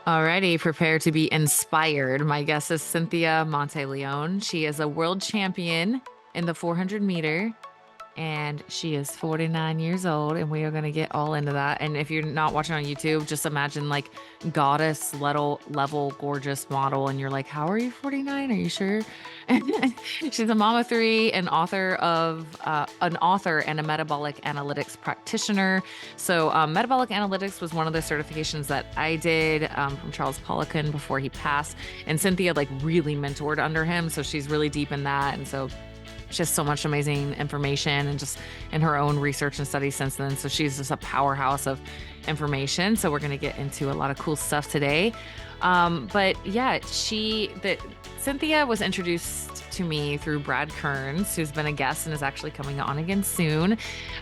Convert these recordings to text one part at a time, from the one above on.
Alrighty, prepare to be inspired. My guest is Cynthia Monteleone. She is a world champion in the 400 meter, and she is 49 years old, and we are going to get all into that. And if you're not watching on YouTube, just imagine like goddess level gorgeous model, and you're like, how are you 49? Are you sure? She's a mom of three, an author and a metabolic analytics practitioner. So metabolic analytics was one of the certifications that I did from Charles Poliquin before he passed, and Cynthia like really mentored under him, so she's really deep in that. And so she has so much amazing information and just in her own research and studies since then. So she's just a powerhouse of information. So we're going to get into a lot of cool stuff today. But yeah, Cynthia was introduced to me through Brad Kearns, who's been a guest and is actually coming on again soon.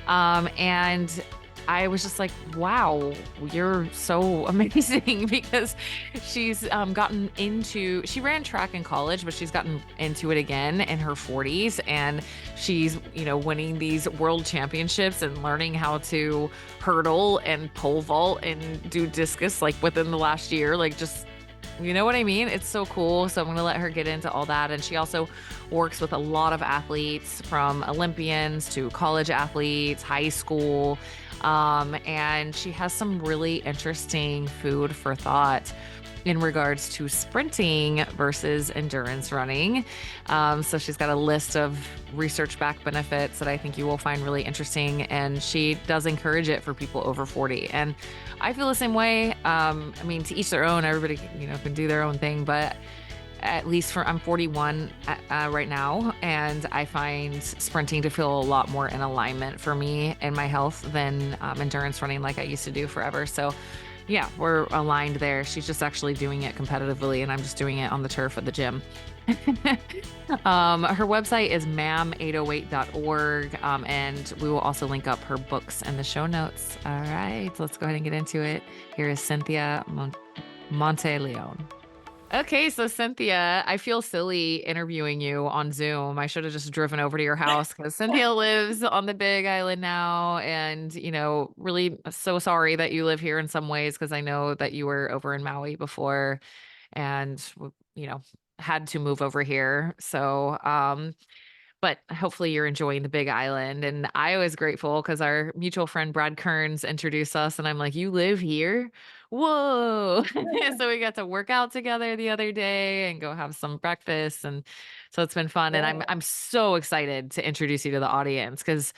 And I was just like, wow, you're so amazing because she's she ran track in college, but she's gotten into it again in her 40s. And she's, winning these world championships and learning how to hurdle and pole vault and do discus like within the last year, like just, you know what I mean? It's so cool. So I'm going to let her get into all that. And she also works with a lot of athletes, from Olympians to college athletes, high school. And she has some really interesting food for thought in regards to sprinting versus endurance running. So she's got a list of research-backed benefits that I think you will find really interesting. And she does encourage it for people over 40. And I feel the same way. To each their own. Everybody, can do their own thing, but at least I'm 41 right now, and I find sprinting to feel a lot more in alignment for me and my health than endurance running like I used to do forever. So yeah, we're aligned there. She's just actually doing it competitively, and I'm just doing it on the turf at the gym. Her website is mam808.org, and we will also link up her books in the show notes. All right, let's go ahead and get into it. Here is Cynthia Monteleone. Okay, so Cynthia, I feel silly interviewing you on Zoom. I should have just driven over to your house because Cynthia lives on the Big Island now. And, really so sorry that you live here in some ways, because I know that you were over in Maui before and, you know, had to move over here. So, but hopefully you're enjoying the Big Island. And I was grateful because our mutual friend Brad Kearns introduced us, and I'm like, you live here? Whoa. So we got to work out together the other day and go have some breakfast. And so it's been fun. And Yeah. I'm so excited to introduce you to the audience because,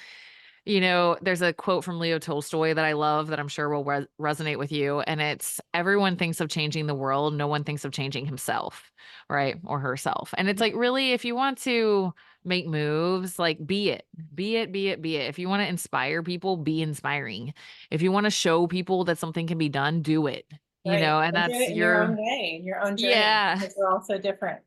there's a quote from Leo Tolstoy that I love that I'm sure will resonate with you. And it's, everyone thinks of changing the world. No one thinks of changing himself, right? Or herself. And it's like, really, if you want to make moves, like be it. If you want to inspire people, be inspiring. If you want to show people that something can be done, do it, Right. and And do that's it in your own your, way, in your own journey, yeah. because we're all so different.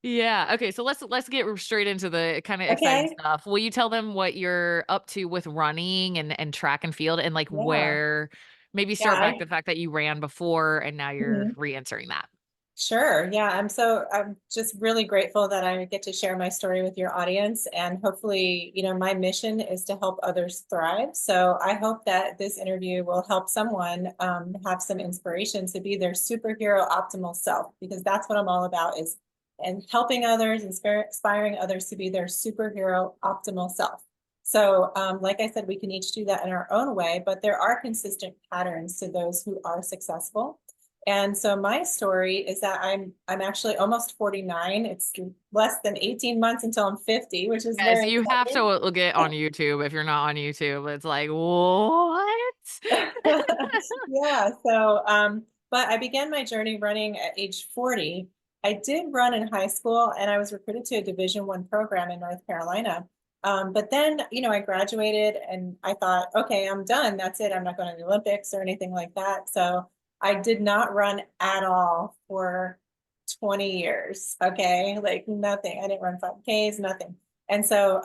Yeah. Okay. So let's get straight into the kind of exciting Okay. stuff. Will you tell them what you're up to with running and track and field, and like Yeah. where, maybe Yeah. start back the fact that you ran before and now you're Mhm. re-entering that. Sure. Yeah. I'm just really grateful that I get to share my story with your audience. And hopefully, my mission is to help others thrive. So I hope that this interview will help someone have some inspiration to be their superhero optimal self, because that's what I'm all about, is and helping others, inspiring others to be their superhero optimal self. So, like I said, we can each do that in our own way, but there are consistent patterns to those who are successful. And so my story is that I'm actually almost 49. It's less than 18 months until I'm 50, which is Guys, very you have to exciting. get on YouTube. If you're not on YouTube, it's like, what? Yeah. So, but I began my journey running at age 40. I did run in high school, and I was recruited to a Division I program in North Carolina. But then, I graduated and I thought, okay, I'm done. That's it. I'm not going to the Olympics or anything like that. So I did not run at all for 20 years. Okay. Like nothing. I didn't run 5Ks, nothing. And so,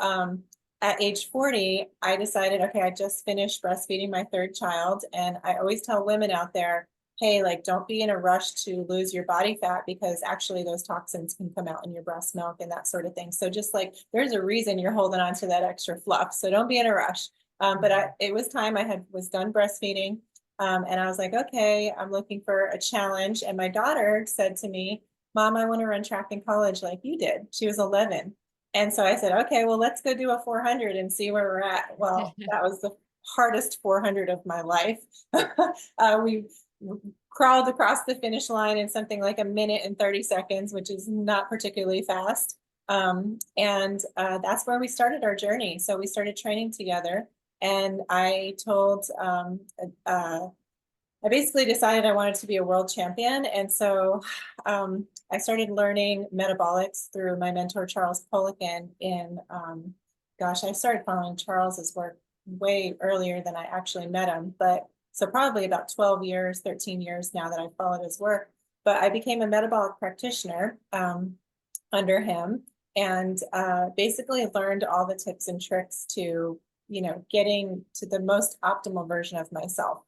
at age 40, I decided, okay, I just finished breastfeeding my third child. And I always tell women out there, hey, like, don't be in a rush to lose your body fat, because actually those toxins can come out in your breast milk and that sort of thing. So just like there's a reason you're holding on to that extra fluff. So don't be in a rush. But Mhm. it was time. Was done breastfeeding. And I was like, okay, I'm looking for a challenge. And my daughter said to me, Mom, I want to run track in college like you did. She was 11. And so I said, okay, well, let's go do a 400 and see where we're at. Well, that was the hardest 400 of my life. We crawled across the finish line in something like a minute and 30 seconds, which is not particularly fast. That's where we started our journey. So we started training together, and I told, I basically decided I wanted to be a world champion. And so I started learning metabolics through my mentor, Charles Poliquin gosh, I started following Charles's work way earlier than I actually met him, but so probably about 12 years, 13 years now that I've followed his work. But I became a metabolic practitioner under him, and basically learned all the tips and tricks to, getting to the most optimal version of myself.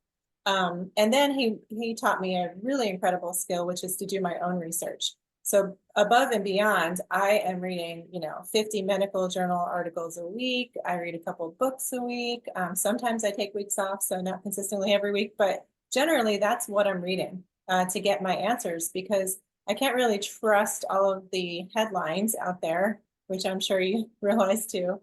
And then he taught me a really incredible skill, which is to do my own research. So above and beyond, I am reading, 50 medical journal articles a week. I read a couple of books a week. Sometimes I take weeks off, so not consistently every week, but generally that's what I'm reading to get my answers, because I can't really trust all of the headlines out there, which I'm sure you realize too.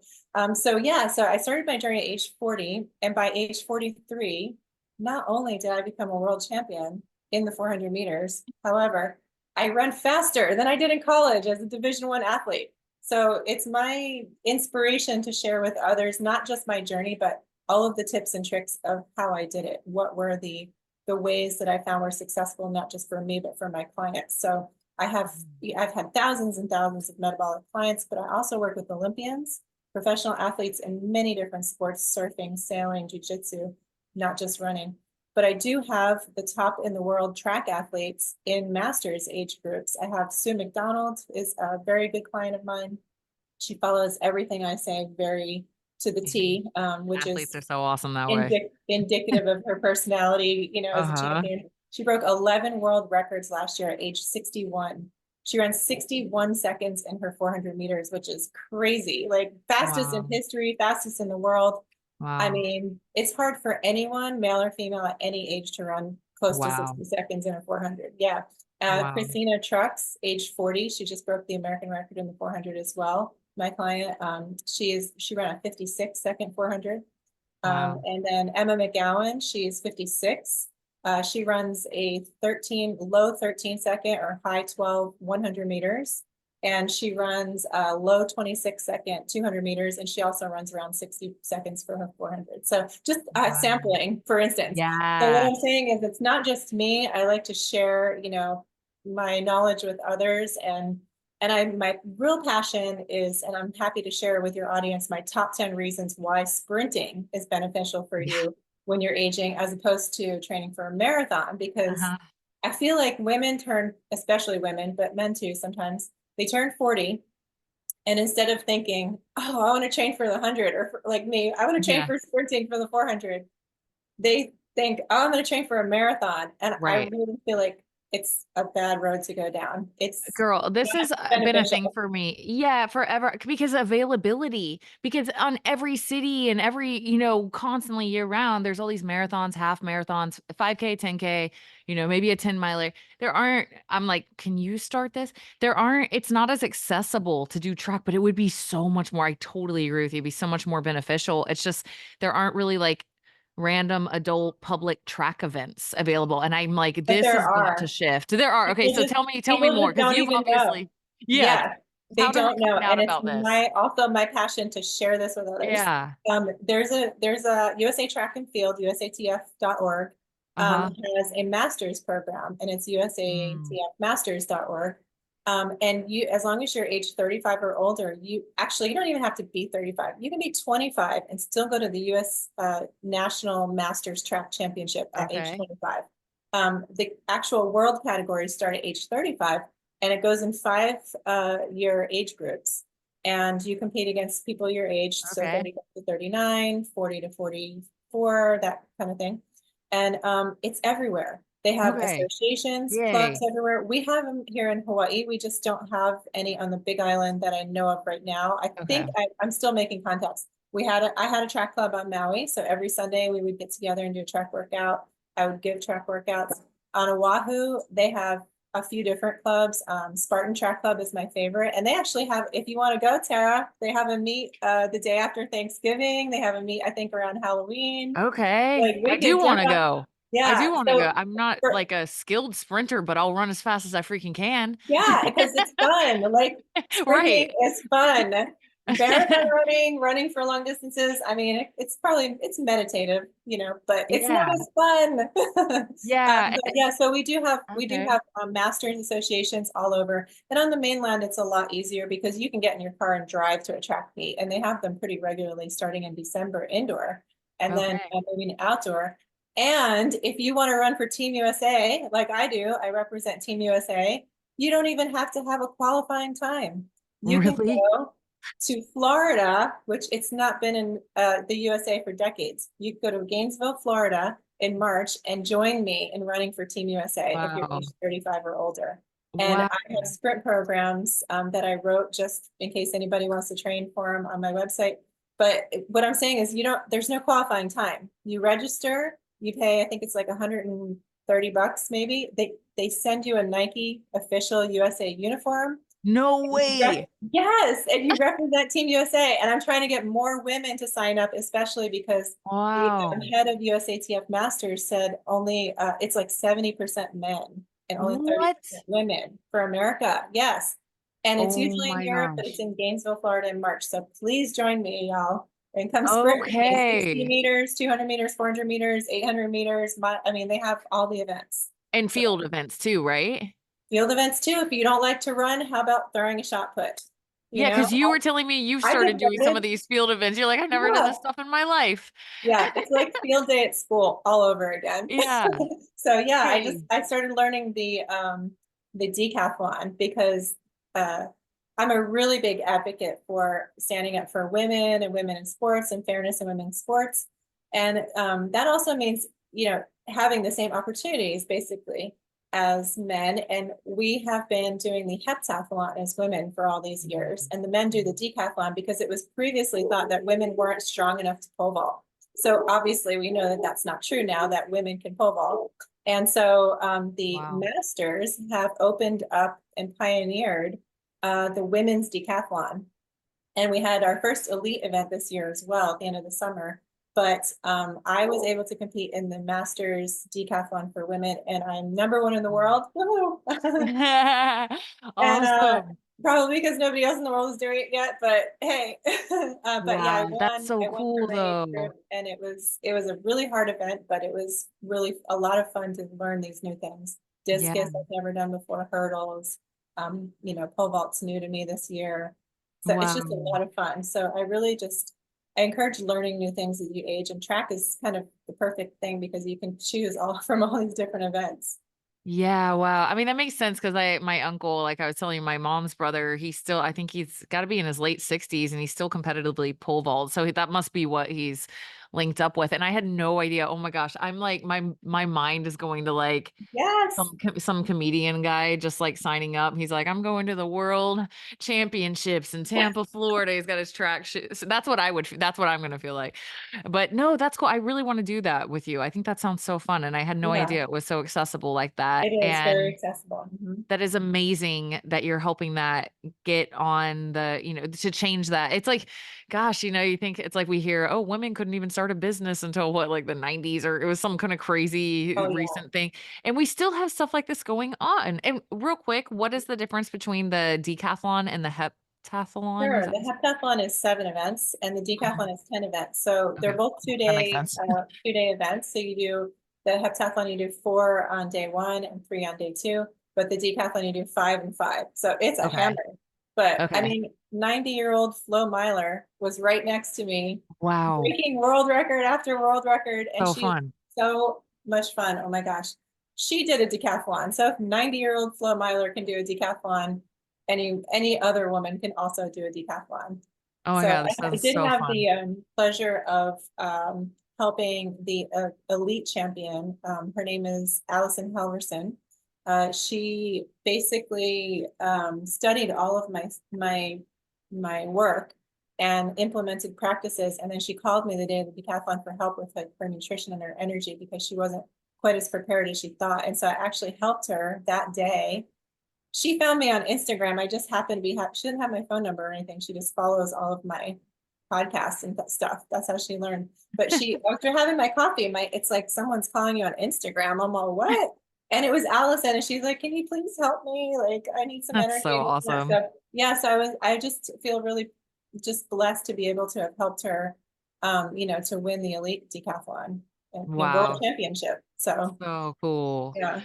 So I started my journey at age 40, and by age 43, not only did I become a world champion in the 400 meters, however, I run faster than I did in college as a Division I athlete. So it's my inspiration to share with others, not just my journey, but all of the tips and tricks of how I did it. What were the ways that I found were successful, not just for me, but for my clients. So I've had thousands and thousands of metabolic clients, but I also work with Olympians, professional athletes in many different sports: surfing, sailing, jiu-jitsu, not just running. But I do have the top in the world track athletes in masters age groups. I have Sue McDonald, is a very good client of mine. She follows everything I say very to the T, which Athletes is are so awesome that way. indicative of her personality, as a champion. She broke 11 world records last year at age 61. She ran 61 seconds in her 400 meters, which is crazy. Like fastest in history, fastest in the world. I Wow. mean, it's hard for anyone, male or female, at any age to run close to 60 seconds in a 400. Yeah. Christina Trucks, age 40, she just broke the American record in the 400 as well. My client, she ran a 56-second 400. And then Emma McGowan, she's 56. She runs a low 13 second or high 12 100 meters. And she runs a low 26-second 200 meters. And she also runs around 60 seconds for her 400. So just sampling, for instance. So what I'm saying is, it's not just me. I like to share, my knowledge with others. And my real passion is, and I'm happy to share with your audience, my top 10 reasons why sprinting is beneficial for you when you're aging, as opposed to training for a marathon. Because I feel like women especially women, but men too sometimes, they turn 40, and instead of thinking, oh, I want to train for the 100, or like me, I want to train for sprinting for the 400, they think, oh, I'm going to train for a marathon. And I really feel like it's a bad road to go down. Girl, this has been a thing for me. Yeah, forever, because availability, because on every city and every, constantly year round, there's all these marathons, half marathons, 5K, 10K, maybe a 10 miler. I'm like, can you start this? It's not as accessible to do track, but it would be so much more. I totally agree with you. It'd be so much more beneficial. It's just, there aren't really like random adult public track events available, and I'm like, this has got to shift. There are. Okay, so tell me more, because you've obviously, they don't know, and it's about this. also my passion to share this with others. There's a USA Track and Field, usatf.org, has a master's program, and it's usatfmasters.org. And as long as you're age 35 or older, you don't even have to be 35. You can be 25 and still go to the US National Masters Track Championship at age 25. The actual world categories start at age 35, and it goes in 5-year age groups. And you compete against people your age, so 35 to 39, 40 to 44, that kind of thing. And it's everywhere. They have associations, clubs everywhere. We have them here in Hawaii. We just don't have any on the Big Island that I know of right now. I think I'm still making contacts. I had a track club on Maui, so every Sunday we would get together and do a track workout. I would give track workouts. On Oahu, they have a few different clubs. Spartan Track Club is my favorite. And they actually have, if you want to go, Tara, they have a meet the day after Thanksgiving. They have a meet, I think, around Halloween. Okay. Like I we do could want jump to up. go. I Yeah. do want to go. So I'm not for, like a skilled sprinter, but I'll run as fast as I freaking can. yeah, because it's fun. Like Right. sprinting is fun. Marathon running, running for long distances. I mean, it's probably it's meditative, you know, but it's not Yeah. as fun. Yeah. But yeah, so we do Okay. have masters associations all over, and on the mainland, it's a lot easier because you can get in your car and drive to a track meet, and they have them pretty regularly, starting in December indoor, and then Okay. moving outdoor. And if you want to run for Team USA, like I do, I represent Team USA. You don't even have to have a qualifying time. You can Really? go to Florida, which it's not been in the USA for decades. You go to Gainesville, Florida in March and join me in running for Team USA if you're Wow. age 35 or older. And Wow. I have sprint programs that I wrote just in case anybody wants to train for them on my website. But what I'm saying is there's no qualifying time. You register, you pay, I think it's like $130 maybe. They send you a Nike official USA uniform. No way. Yes, and you represent Team USA. And I'm trying to get more women to sign up, especially because the Wow. head of USATF Masters said only it's like 70% men and only What? 30% women for America. Yes. And it's Oh usually in my Europe, but it's gosh. in Gainesville, Florida in March. So please join me, y'all. And come sprint with me. 60 Okay. meters, 200 meters, 400 meters, 800 meters. I mean, they have all the events. And So field events too, right? field events too. If you don't like to run, how about throwing a shot put? You Yeah, know, because you were telling me you've I started get doing some voted. of these field events. You're like, I've never done Yeah. this stuff in my life. Yeah. It's like field day at school all over again. Yeah. So yeah, Hey. I started learning the decathlon because uh I'm a really big advocate for standing up for women and women in sports and fairness in women's sports. And that also means, you know, having the same opportunities basically as men. And we have been doing the heptathlon as women for all these years. And the men do the decathlon because it was previously thought that women weren't strong enough to pole vault. So obviously we know that that's not true now, that women can pole vault. And so the Wow. masters have opened up and pioneered the women's decathlon. And we had our first elite event this year as well at the end of the summer. But I was able to compete in the Masters decathlon for women, and I'm #1 in the world. Woohoo! And Awesome. probably because nobody else in the world is doing it yet. But hey, but yeah, I Wow. That's won. so I won for cool my age though. group, and it was a really hard event, but it was really a lot of fun to learn these new things. Yeah. Discus I've never done before, hurdles. You know, pole vault's new to me this year. So it's just a Wow. lot of fun. So I encourage learning new things as you age, and track is kind of the perfect thing because you can choose all from all these different events. Yeah, wow. I mean, that makes sense because my uncle, like I was telling you, my mom's brother, he's still, I think he's got to be in his late 60s and he's still competitively pole vault. So that must be what he's linked up with. And I had no idea. Oh my gosh. I'm like, my mind is going to like Yes. some comedian guy just like signing up. He's like, I'm going to the world championships in Tampa, Florida. He's got his track So that's what I'm going to feel like. But no, that's cool. I really want to do that with you. I think that sounds so fun. And I had no Yeah, idea it was so accessible like that. it is very And accessible. Mhm. that is amazing that you're helping that get on to change that. It's like, gosh, you think it's like we hear, oh, women couldn't even start a business until what, like the 90s, or it was some kind of crazy Oh yeah. recent thing. And we still have stuff like this going on. And real quick, what is the difference between the decathlon and the heptathlon? Is Sure. that The heptathlon is 7 events and the okay? decathlon is 10 events. So they're Okay. both Cool. That makes sense. 2-day events. So you do the heptathlon, you do 4 on day 1 and 3 on day 2, but the decathlon you do 5 and 5. So it's a Okay. hammer. But I Okay. mean, 90-year-old Flo Myler was right next to me, Wow. breaking world record after world record, and So she was fun. so much fun. Oh my gosh. She did a decathlon. So if 90-year-old Flo Myler can do a decathlon, any other woman can also do a decathlon. Oh my So God. This I sounds did so have fun. the pleasure of helping the elite champion. Her name is Allison Helverson. She basically studied all of my work and implemented practices. And then she called me the day of the decathlon for help with her nutrition and her energy because she wasn't quite as prepared as she thought. And so I actually helped her that day. She found me on Instagram. I just happened to be, she didn't have my phone number or anything. She just follows all of my podcasts and stuff. That's how she learned. But she, after having my coffee, it's like someone's calling you on Instagram. I'm all, what? And it was Allison, and she's like, can you please help me? Like, I need some That's energy. so awesome. So, yeah, so I just feel really just blessed to be able to have helped her, you know, to win the elite decathlon and the world Wow. championship. So, So cool. yeah.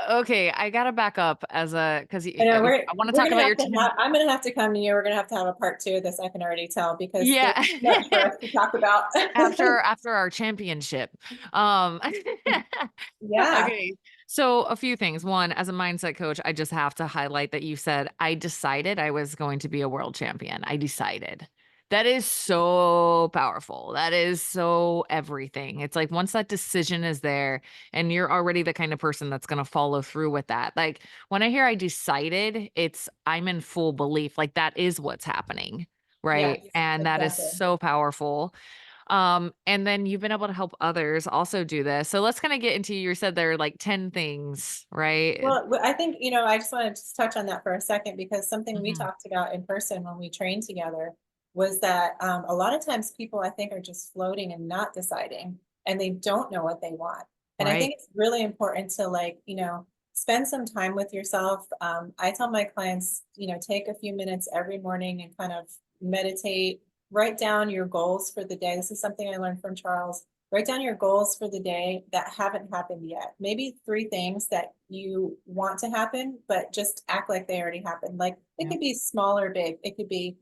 Okay, I gotta back up because I know I want to we're talk gonna about have your to team. I'm gonna have to come to you. We're gonna have a part 2 of this, I can already tell, because there's Yeah. so much for us to talk about. After our championship. Um, Yeah, okay. So a few things. One, as a mindset coach, I just have to highlight that you said, I decided I was going to be a world champion. I decided. That is so powerful. That is so everything. It's like once that decision is there and you're already the kind of person that's going to follow through with that. Like when I hear I decided, I'm in full belief. Like that is what's happening. yes, Right. And that is exactly. so powerful. And then you've been able to help others also do this. So let's kind of get into, you said there are like 10 things, right? Well, I think, you know, I just want to just touch on that for a second, because something we Mhm. talked about in person when we trained together was that a lot of times people, I think, are just floating and not deciding, and they don't know what they want. And I Right. think it's really important to, like, you know, spend some time with yourself. I tell my clients, you know, take a few minutes every morning and kind of meditate, write down your goals for the day. This is something I learned from Charles. Write down your goals for the day that haven't happened yet. Maybe 3 things that you want to happen, but just act like they already happened. Like, it Yeah. could be small or big. It could be,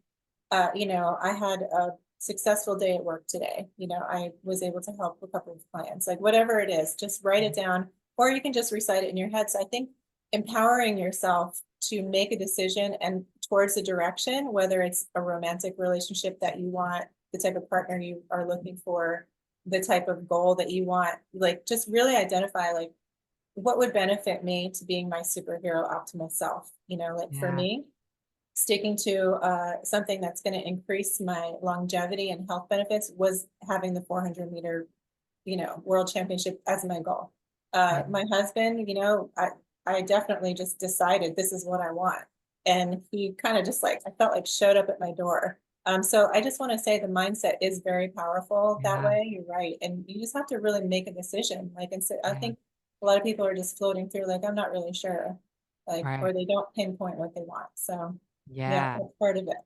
you know, I had a successful day at work today. You know, I was able to help a couple of clients. Like, whatever it is, just write it down, or you can just recite it in your head. So I think empowering yourself to make a decision and towards a direction, whether it's a romantic relationship that you want, the type of partner you are looking for, the type of goal that you want, like, just really identify, like, what would benefit me to being my superhero optimal self. You know, like for Yeah. me, sticking to something that's going to increase my longevity and health benefits was having the 400-meter, you know, world championship as my goal. Yeah. My husband, you know, I definitely just decided this is what I want. And he kind of just, like, I felt like, showed up at my door. So I just want to say the mindset is very powerful that Yeah. way. You're right. And you just have to really make a decision. Like, and so I Yeah. think a lot of people are just floating through, like, I'm not really sure, like, Right. or they don't pinpoint what they want. So yeah, Yeah. that's part of it.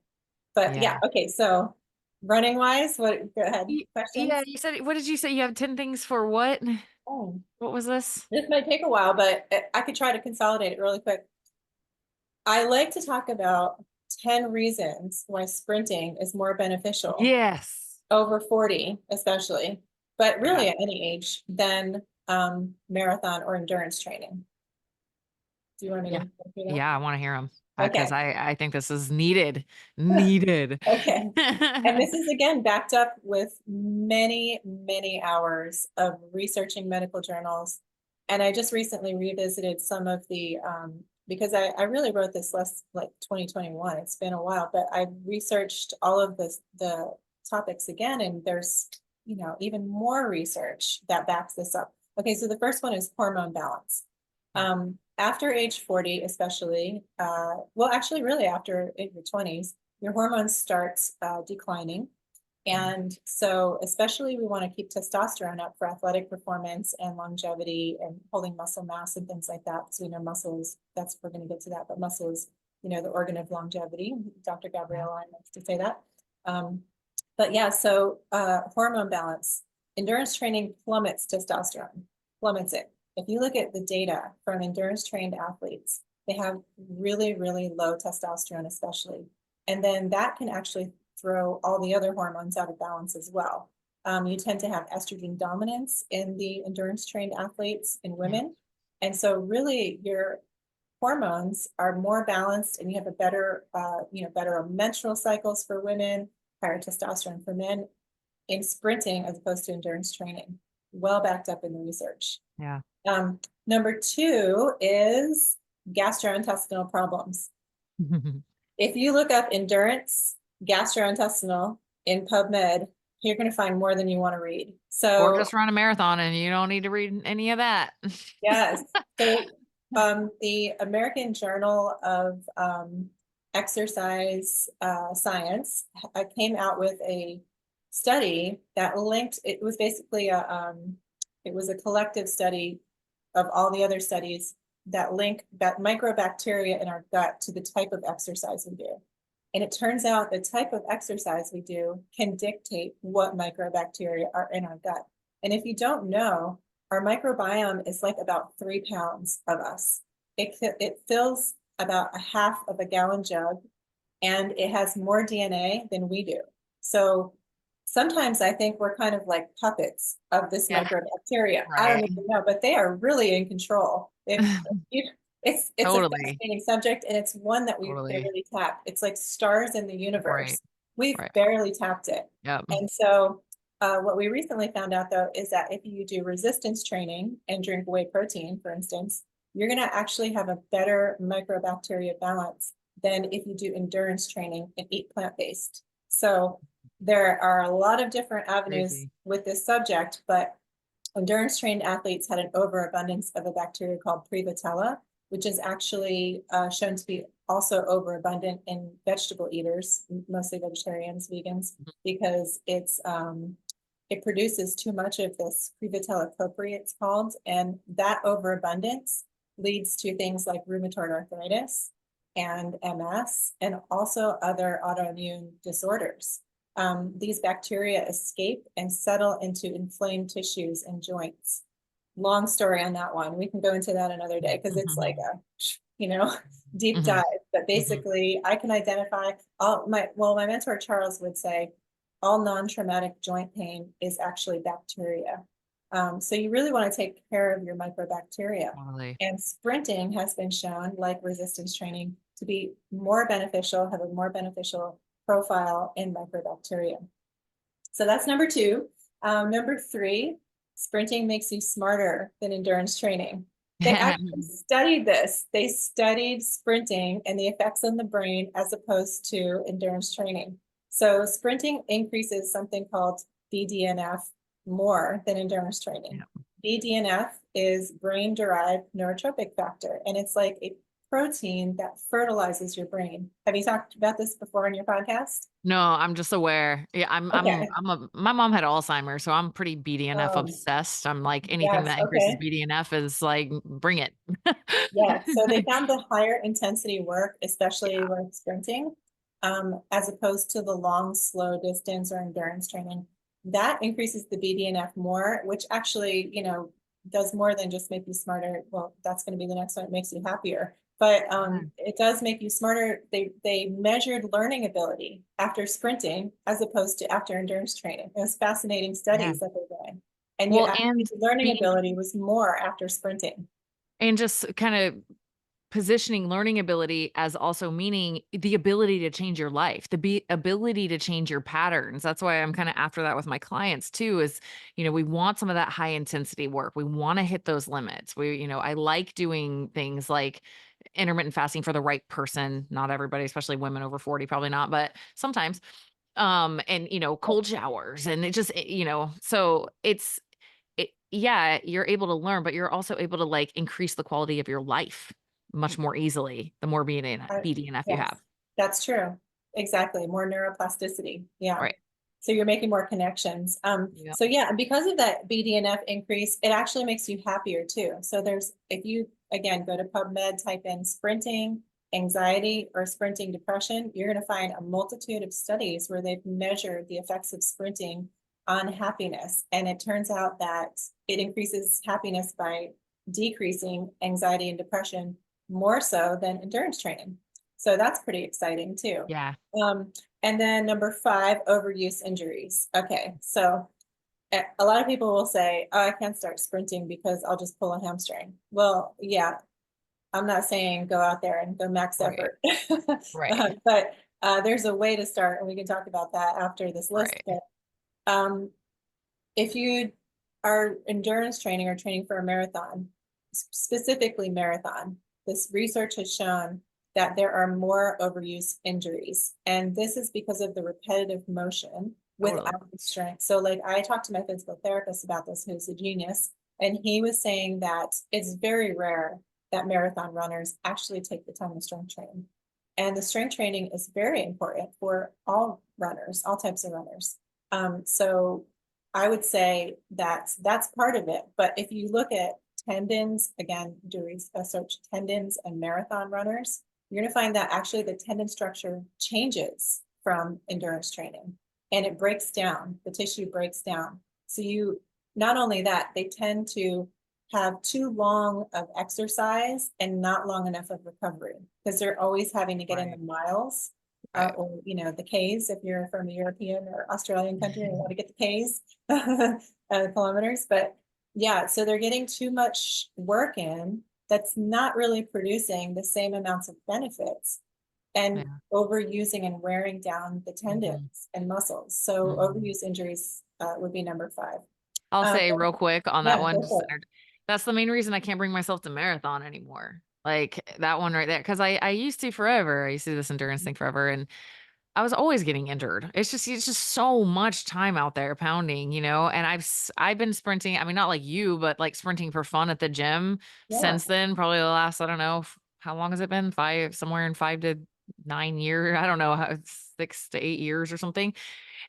But Yeah. yeah, okay. So running wise, what, go ahead, Yeah. questions? You said, what did you say? You have 10 things for what? Oh, What was this? this might take a while, but I could try to consolidate it really quick. I like to talk about 10 reasons why sprinting is more beneficial Yes. over 40, especially, but Yeah. really at any age, than marathon or endurance training. Do you want me to Yeah. go through that? Yeah. I want to hear them because Okay. I think this is needed. Needed. Okay. And this is, again, backed up with many, many hours of researching medical journals. And I just recently revisited some of the, because I really wrote this last, like, 2021. It's been a while, but I researched all of the topics again, and there's, you know, even more research that backs this up. Okay, so the first one is hormone balance. Yeah. After age 40, especially, well, actually, really after in your 20s, your hormones start declining. Mhm. And so, especially, we want to keep testosterone up for athletic performance and longevity and holding muscle mass and things like that. Because we know muscles, that's, we're going to get to that, but muscle is, you know, the organ of longevity. Dr. Yeah. Gabrielle likes to say that. Um, but yeah, so hormone balance, endurance training plummets testosterone, plummets it. If you look at the data from endurance trained athletes, they have really, really low testosterone, especially. And then that can actually throw all the other hormones out of balance as well. You tend to have estrogen dominance in the endurance trained athletes in Yeah. women. And so really your hormones are more balanced, and you have a better, you know, better menstrual cycles for women, higher testosterone for men in sprinting as opposed to endurance training. Well backed up in the research. Yeah. Number 2 is gastrointestinal problems. If you look up endurance gastrointestinal in PubMed, you're going to find more than you want to read. Or So just run a marathon and you don't need to read any of that. yes. So the American Journal of Exercise Science came out with a study that linked, it was basically it was a collective study of all the other studies that link that microbacteria in our gut to the type of exercise we do. And it turns out the type of exercise we do can dictate what microbacteria are in our gut. And if you don't know, our microbiome is like about 3 pounds of us. It fills about a half of a gallon jug, and it has more DNA than we do. So sometimes I think we're kind of like puppets of this Yeah, microbacteria. I don't right. even know, but they are really in control. It's a Totally, fascinating subject, and it's one that we've totally. barely tapped. It's like stars in the Right, universe. We've right. barely tapped it. Yep. And so what we recently found out, though, is that if you do resistance training and drink whey protein, for instance, you're going to actually have a better microbacteria balance than if you do endurance training and eat plant-based. So there are a lot of different avenues Crazy. with this subject, but endurance trained athletes had an overabundance of a bacteria called Prevotella, which is actually shown to be also overabundant in vegetable eaters, mostly vegetarians, vegans, because it produces too much of this Prevotella copri, it's called, and that overabundance leads to things like rheumatoid arthritis and MS, and also other autoimmune disorders. These bacteria escape and settle into inflamed tissues and joints. Long story on that one. We can go into that another day because it's like a, deep Mhm, dive. But mhm. basically, I can identify my mentor Charles would say, all non-traumatic joint pain is actually bacteria. So you really want to take care of your microbacteria. Totally. And sprinting has been shown, like resistance training, to be more beneficial, have a more beneficial profile in microbacteria. So that's number 2. Number 3, sprinting makes you smarter than endurance training. They actually studied this. They studied sprinting and the effects on the brain as opposed to endurance training. So sprinting increases something called BDNF more than endurance training. Yeah. BDNF is brain-derived neurotropic factor, and it's like a protein that fertilizes your brain. Have you talked about this before in your podcast? No, I'm just aware. Yeah, Okay. my mom had Alzheimer's, so I'm pretty BDNF Um, obsessed. I'm like anything yes, that increases okay. BDNF is like, bring it. Yeah, so they found the higher intensity work, especially Yeah, when sprinting, as opposed to the long, slow distance or endurance training. That increases the BDNF more, which actually, does more than just make you smarter. Well, that's going to be the next one. It makes you happier, but yeah, it does make you smarter. They measured learning ability after sprinting as opposed to after endurance training. It was fascinating yeah. studies that they're doing, and you Well, actually and the learning being ability was more after sprinting. and just kind of positioning learning ability as also meaning the ability to change your life, ability to change your patterns. That's why I'm kind of after that with my clients too is, we want some of that high intensity work. We want to hit those limits. I like doing things like intermittent fasting for the right person, not everybody, especially women over 40, probably not, but sometimes. And cold showers and it just, so yeah, you're able to learn, but you're also able to, like, increase the quality of your life much more easily, the more BDNF you have. Yes, that's true. Exactly. More neuroplasticity. Yeah. Right. So you're making more connections. Yep. So yeah, because of that BDNF increase, it actually makes you happier too. So if you again go to PubMed, type in sprinting anxiety or sprinting depression, you're going to find a multitude of studies where they've measured the effects of sprinting on happiness. And it turns out that it increases happiness by decreasing anxiety and depression more so than endurance training. So that's pretty exciting too. Yeah. Um, and then number 5, overuse injuries. Okay, so a lot of people will say, oh, I can't start sprinting because I'll just pull a hamstring. Well, yeah, I'm not saying go out there and go max Right. effort, Right. but there's a way to start, and we can talk about that after this list. Right. But um, if you are endurance training or training for a marathon, specifically marathon, this research has shown that there are more overuse injuries. And this is because of the repetitive motion Totally. without the strength. So like I talked to my physical therapist about this, who's a genius, and he was saying that it's very rare that marathon runners actually take the time to strength train. And the strength training is very important for all runners, all types of runners. So I would say that that's part of it. But if you look at tendons, again, do a search tendons and marathon runners, you're going to find that actually the tendon structure changes from endurance training and it breaks down, the tissue breaks down. So you, not only that, they tend to have too long of exercise and not long enough of recovery because they're always having to get in the miles or, you know, the Ks if you're from a European or Australian country and you want to get the Ks, kilometers. But yeah, so they're getting too much work in that's not really producing the same amounts of benefits and overusing and wearing down the tendons and muscles. So overuse injuries would be number 5. I'll say real quick on that Yeah, one, go just for it. that's the main reason I can't bring myself to marathon anymore. Like that one right there. Cause I used to forever. I used to do this endurance thing forever. And I was always getting injured. It's just so much time out there pounding, you know, and I've been sprinting. I mean, not like you, but like sprinting for fun at the gym Yeah, since then, probably the last, I don't know, how long has it been? Somewhere in 5 to 9 years. I don't know, 6 to 8 years or something.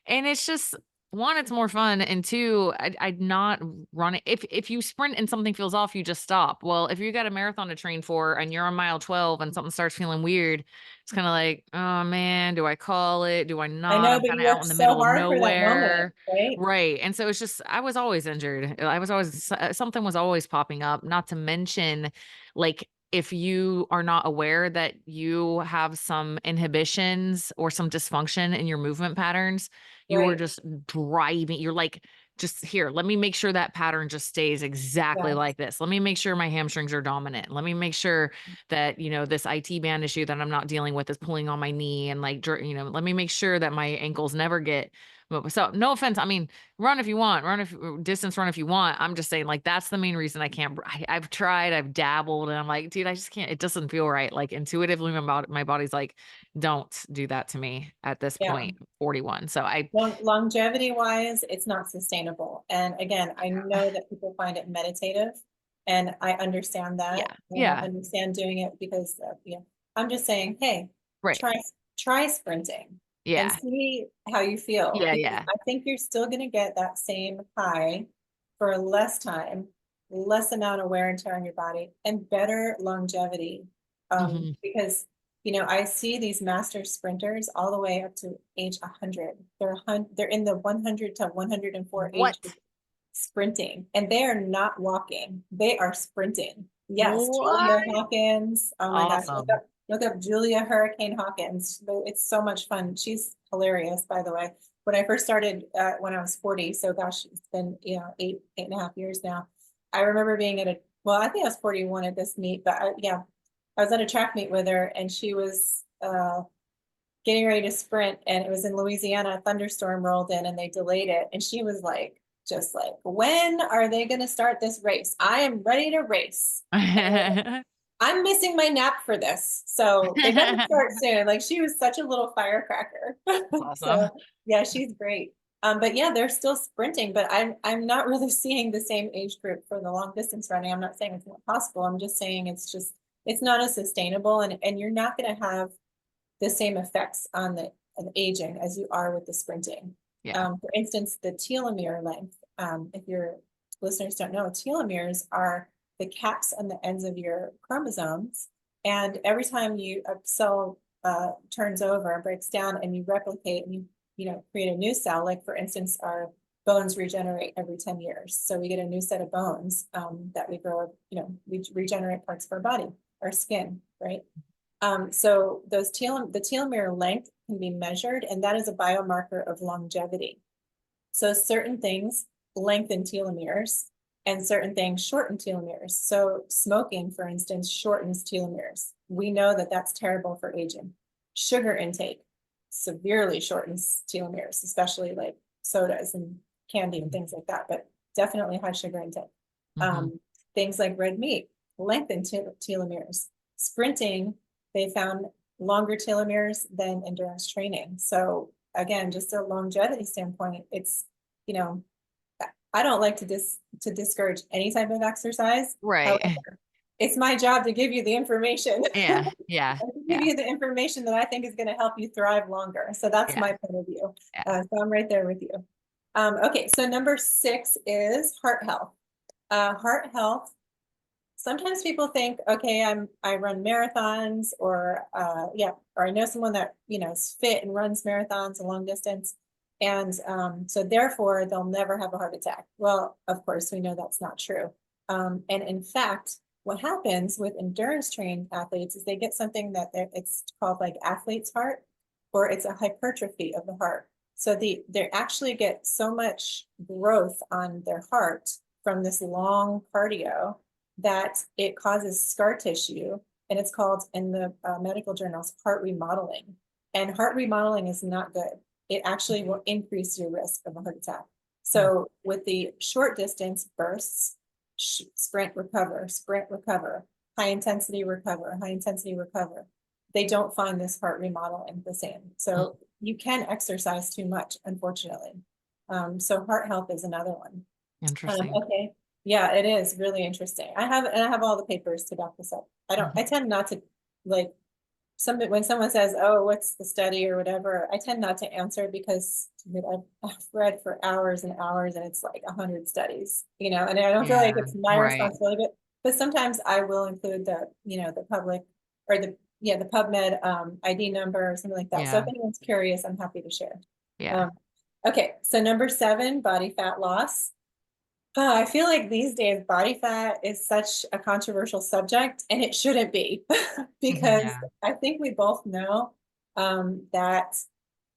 And it's just one, it's more fun, and two, I'd not run it. If you sprint and something feels off, you just stop. Well, if you got a marathon to train for and you're on mile 12 and something starts feeling weird, it's kind of like, oh man, do I call it? Do I I not? know, I'm but kind you of out worked in the so middle of hard for that moment, nowhere. right? Right. And so it's just, I was always injured. I was always, something was always popping up, not to mention like, if you are not aware that you have some inhibitions or some dysfunction in your movement patterns, you were Right. just driving. You're like, just here, let me make sure that pattern just stays exactly Yes. like this. Let me make sure my hamstrings are dominant. Let me make sure that, you know, this IT band issue that I'm not dealing with is pulling on my knee and like, you know, let me make sure that my ankles never get. So no offense. I mean, run if you want, distance run if you want. I'm just saying like, that's the main reason I can't, I've tried, I've dabbled and I'm like, dude, I just can't, it doesn't feel right. Like intuitively, my body's like, don't do that to me at this Yeah. point, 41. So I, Longevity wise, it's not sustainable. And again, I know that people find it meditative and I understand that. yeah, And I yeah, understand doing it because I'm just saying, hey, right. try sprinting and Yeah, see how you feel yeah, because yeah. I think you're still going to get that same high for less time, less amount of wear and tear on your body, and better longevity. Mhm. Because I see these master sprinters all the way up to age 100. They're in the 100 to 104 age group What? sprinting, and they are not walking. They are sprinting. Yes, Julia What? Hawkins. Oh my gosh, Awesome. look up Julia Hurricane Hawkins. It's so much fun. She's hilarious, by the way. When I first started when I was 40, so gosh, it's been 8.5 years now. I remember being at well, I think I was 41 at this meet, but yeah, I was at a track meet with her and she was getting ready to sprint and it was in Louisiana. A thunderstorm rolled in and they delayed it. And she was like, just like, when are they going to start this race? I am ready to race. I'm missing my nap for this. So they better start soon. Like she was such a little firecracker. That's So awesome. yeah, she's great. But yeah, they're still sprinting, but I'm not really seeing the same age group for the long distance running. I'm not saying it's not possible. I'm just saying it's not as sustainable and you're not going to have the same effects on the aging as you are with the sprinting. Yeah. For instance, the telomere length, if your listeners don't know, telomeres are the caps on the ends of your chromosomes. And every time a cell turns over and breaks down and you replicate and you create a new cell, like for instance, our bones regenerate every 10 years. So we get a new set of bones that we grow, we regenerate parts of our body, our skin, right? So the telomere length can be measured, and that is a biomarker of longevity. So certain things lengthen telomeres and certain things shorten telomeres. So smoking, for instance, shortens telomeres. We know that that's terrible for aging. Sugar intake severely shortens telomeres, especially like sodas and candy and things like that, but definitely high sugar intake. Mhm. Um, Things like red meat lengthen telomeres. Sprinting, they found longer telomeres than endurance training. So again, just a longevity standpoint, it's, you know, I don't like to discourage any type of exercise. Right. However, it's my job to give you the information. Yeah. Yeah. And to give Yeah. you the information that I think is going to help you thrive longer. So that's Yeah. my point of view. Yeah. So I'm right there with you. Okay, so number 6 is heart health. Heart health. Sometimes people think, okay, I run marathons, or or I know someone that is fit and runs marathons a long distance, and so therefore they'll never have a heart attack. Well, of course, we know that's not true. And in fact, what happens with endurance trained athletes is they get something that it's called like athlete's heart, or it's a hypertrophy of the heart. So they actually get so much growth on their heart from this long cardio that it causes scar tissue, and it's called in the medical journals heart remodeling. And heart remodeling is not good. It actually will increase your risk of a heart attack. So with the short distance bursts, sprint, recover, high intensity, recover, they don't find this heart remodeling the same. So you can exercise too much, unfortunately. So heart health is another one. Interesting. Okay. Yeah, it is really interesting. I have all the papers to back this up. I tend not to, like, when someone says, oh, what's the study or whatever, I tend not to answer, because I've read for hours and hours, and it's like 100 studies, and I don't feel like it's my right. responsibility, but sometimes I will include the public, or the PubMed ID number or something like that. So if Yeah. anyone's curious, I'm happy to share. Yeah. Okay, so number 7, body fat loss. I feel like these days body fat is such a controversial subject, and it shouldn't be, because Yeah. I think we both know that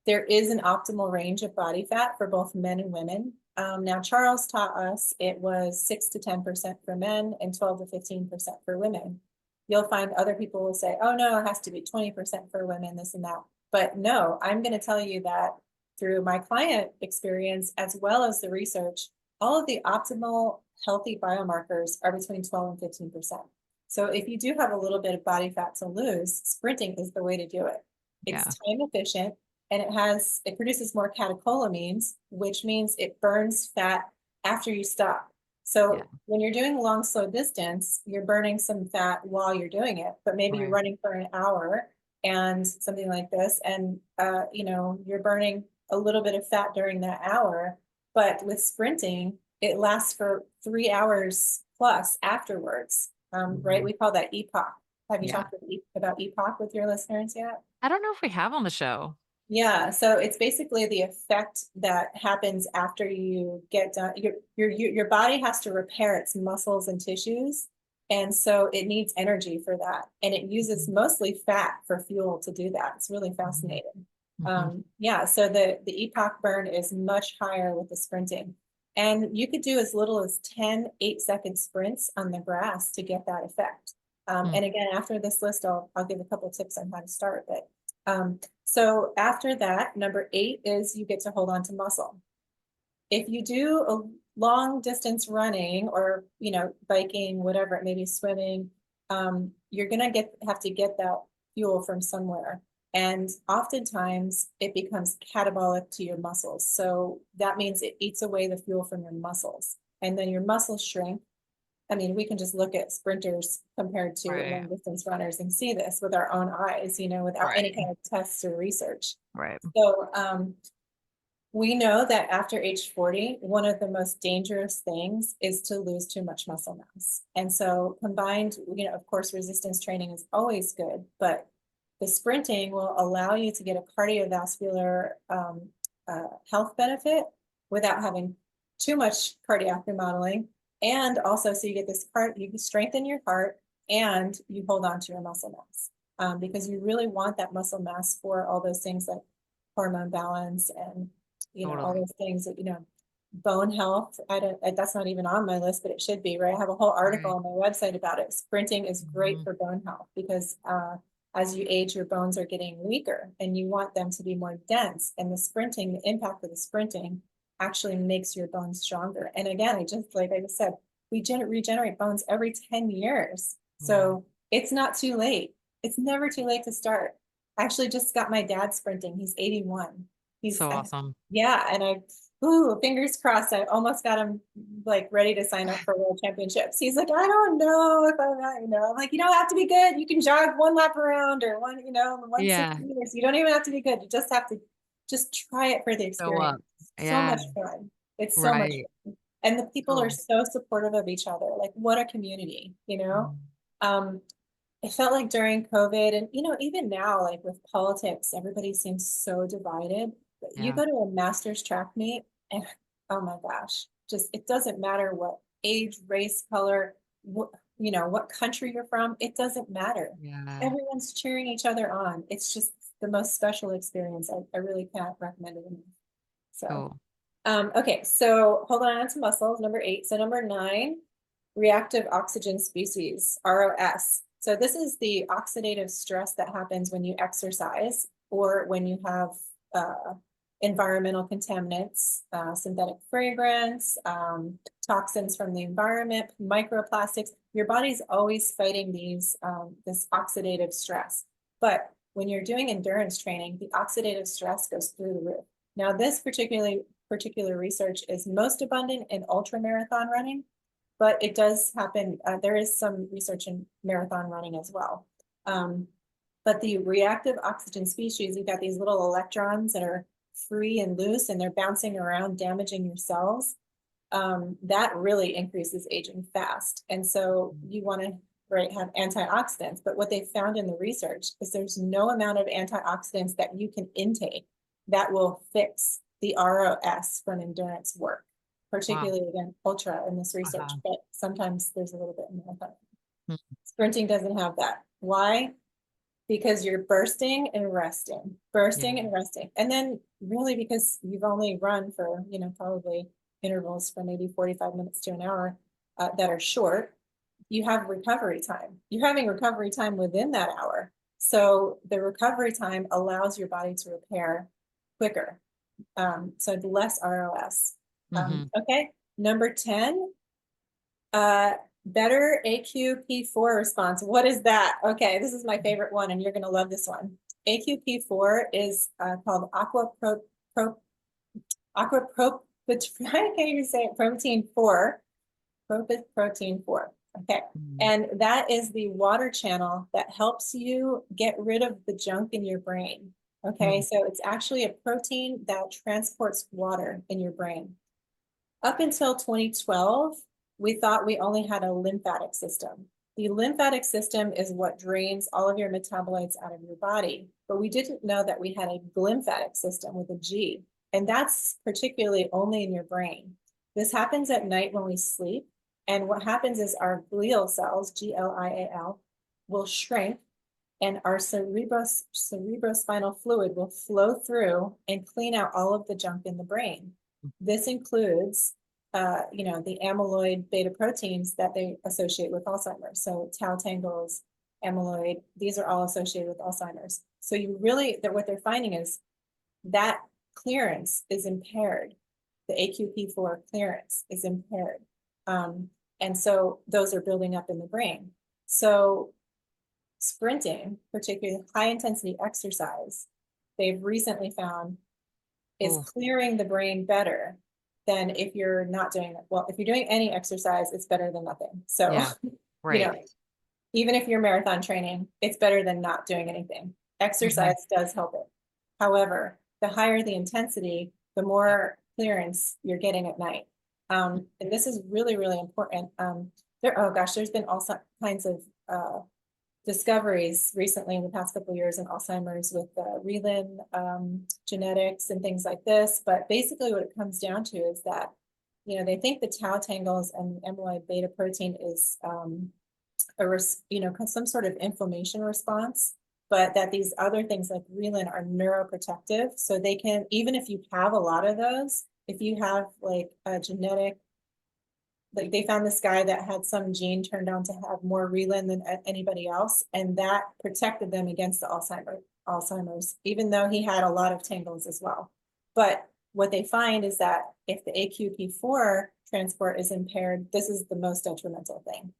there is an optimal range of body fat for both men and women. Now, Charles taught us it was 6 to 10% for men and 12 to 15% for women. You'll find other people will say, oh no, it has to be 20% for women, this and that. But no, I'm going to tell you that through my client experience, as well as the research, all of the optimal healthy biomarkers are between 12 and 15%. So if you do have a little bit of body fat to lose, sprinting is the way to do it. It's time efficient, and it produces more catecholamines, which means it burns fat after you stop. So when you're doing long, slow distance, you're burning some fat while you're doing it, but maybe you're running for an hour and something like this, and you're burning a little bit of fat during that hour. But with sprinting, it lasts for 3 hours plus afterwards, right? We call that EPOC. Have you talked about EPOC with your listeners yet? I don't know if we have on the show. Yeah, so it's basically the effect that happens after you get done. Your body has to repair its muscles and tissues, and so it needs energy for that. And it uses mostly fat for fuel to do that. It's really fascinating. Yeah, so the EPOC burn is much higher with the sprinting. And you could do as little as 10 8-second sprints on the grass to get that effect. And again, after this list, I'll give a couple of tips on how to start it. So after that, number 8 is you get to hold on to muscle. If you do a long distance running, or biking, whatever it may be, swimming, you're gonna have to get that fuel from somewhere. And oftentimes it becomes catabolic to your muscles. So that means it eats away the fuel from your muscles, and then your muscles shrink. I mean, we can just look at sprinters compared to long distance runners and see this with our own eyes, without any kind of tests or research. Right. So we know that after age 40, one of the most dangerous things is to lose too much muscle mass. And so combined, of course, resistance training is always good, but the sprinting will allow you to get a cardiovascular health benefit without having too much cardiac remodeling. And also, so you get this you can strengthen your heart, and you hold on to your muscle mass, because you really want that muscle mass for all those things like hormone balance and all those things that bone health. That's not even on my list, but it should be, right? I have a whole article on my website about it. Sprinting is great for bone health, because as you age, your bones are getting weaker, and you want them to be more dense. And the impact of the sprinting actually makes your bones stronger. And again, like I just said, we regenerate bones every 10 years. So it's not too late. It's never too late to start. I actually just got my dad sprinting. He's 81. He's, So awesome. yeah, and ooh, fingers crossed. I almost got him like ready to sign up for World Championships. He's like, I don't know if I'm not, I'm like, you don't have to be good. You can jog one lap around or 160 Yeah. meters. You don't even have to be good. You just have to just try it for the Show experience. up. So Yeah. much fun. It's so much Right. fun. And the people are Cool. so supportive of each other. Like what a community. Mm. Um, it felt like during COVID and, even now, like with politics, everybody seems so divided. But you Yeah. go to a master's track meet and oh my gosh, just it doesn't matter what age, race, color, what country you're from, it doesn't matter. Yeah. Everyone's cheering each other on. It's just the most special experience. I really can't recommend it enough. So, Cool. okay, so hold on to muscles, number 8. So number 9, reactive oxygen species, ROS. So this is the oxidative stress that happens when you exercise or when you have environmental contaminants, synthetic fragrance, toxins from the environment, microplastics. Your body's always fighting this oxidative stress. But when you're doing endurance training, the oxidative stress goes through the roof. Now, this particular research is most abundant in ultra marathon running, but it does happen. There is some research in marathon running as well. But the reactive oxygen species, you've got these little electrons that are free and loose and they're bouncing around, damaging your cells. That really increases aging fast. And so you want to have antioxidants. But what they found in the research is there's no amount of antioxidants that you can intake that will fix the ROS from endurance work, Wow. particularly again, ultra in this research, Uh-huh. but sometimes there's a little bit in marathon. Mm. Sprinting doesn't have that. Why? Because you're bursting and resting, Yeah. bursting and resting. And then really because you've only run for, probably intervals for maybe 45 minutes to an hour that are short, you have recovery time. You're having recovery time within that hour. So the recovery time allows your body to repair quicker. So less ROS. Mm-hmm. Okay, number 10, better AQP4 response. What is that? Okay, this is my favorite one, and you're going to love this one. AQP4 is called I can't even say it, protein 4. Protein 4. Okay. Mm-hmm. And that is the water channel that helps you get rid of the junk in your brain. Okay. So it's actually a protein that transports water in your brain. Up until 2012, we thought we only had a lymphatic system. The lymphatic system is what drains all of your metabolites out of your body, but we didn't know that we had a glymphatic system with a G, and that's particularly only in your brain. This happens at night when we sleep, and what happens is our glial cells, GLIAL, will shrink, and our cerebrospinal fluid will flow through and clean out all of the junk in the brain. This includes, the amyloid beta proteins that they associate with Alzheimer's. So tau tangles, amyloid, these are all associated with Alzheimer's. So what they're finding is that clearance is impaired. The AQP4 clearance is impaired. And so those are building up in the brain. So sprinting, particularly high intensity exercise, they've recently found is Cool. clearing the brain better than if you're not doing it. Well, if you're doing any exercise, it's better than nothing. So, Yeah. Right. even if you're marathon training, it's better than not doing anything. Mm-hmm. Exercise does help it. However, the higher the intensity, the Yep. more clearance you're getting at night. And this is really, really important. There's been all kinds of discoveries recently in the past couple of years in Alzheimer's with relin genetics and things like this. But basically what it comes down to is that, they think the tau tangles and the amyloid beta protein is some sort of inflammation response, but that these other things like relin are neuroprotective. So they can, even if you have a lot of those, if you have like a genetic, like they found this guy that had some gene turned on to have more relin than anybody else, and that protected them against the Alzheimer's, even though he had a lot of tangles as well. But what they find is that if the AQP4 transport is impaired, this is the most detrimental thing.